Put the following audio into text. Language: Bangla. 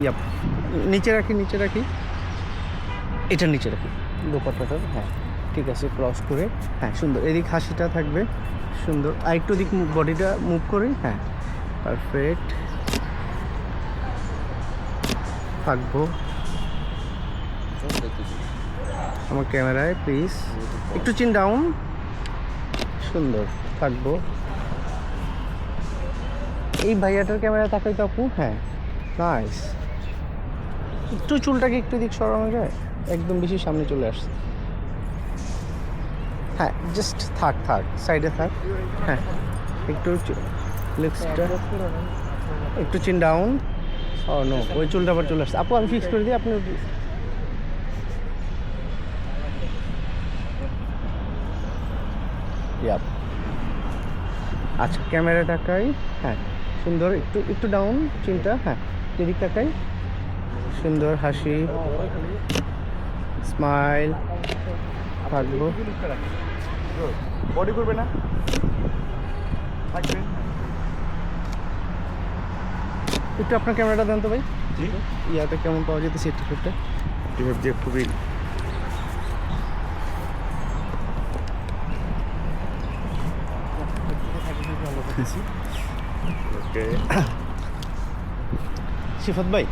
ইয়াপ, নিচে রাখি, নিচে রাখি, এটা নিচে রাখি দোপাট্টাটা। হ্যাঁ ঠিক আছে, ক্রস করে। হ্যাঁ সুন্দর, এদিক হাসিটা থাকবে সুন্দর। আর একটু দিক বডিটা মুভ করি। হ্যাঁ পারফেক্ট, থাকবো আমার ক্যামেরায় প্লিজ। একটু চিন ডাউন, সুন্দর থাকবো। এই ভাইয়াটার ক্যামেরা তাকাই তো আপু। হ্যাঁ নাইস। একটু চুলটাকে একটু দিক সরানো যায়, একদম বেশি সামনে চলে আসছে। হ্যাঁ জাস্ট থাক থাক, সাইডে থাক। হ্যাঁ একটু লিপসটা একটু চিন ডাউন। ও নো, ওই চুলটা আবার চলে আসছে। আপু আমি ফিক্স করে দিই, আপনি ইয়াপ। আচ্ছা ক্যামেরা তাকাই। হ্যাঁ সুন্দর, একটু একটু ডাউন চিনটা। হ্যাঁ এদিক তাকাই, সুন্দর হাসি, স্মাইল, থাকবো। বডি করবে না, থাকবে। একটু আপনার ক্যামেরাটা দেন তো ভাই। জি, ইয়াতে কেমন পাওয়া যেতেছে একটু ফুটটা। টিভেব দিয়ে খুবই ওকে। সিফাত ভাই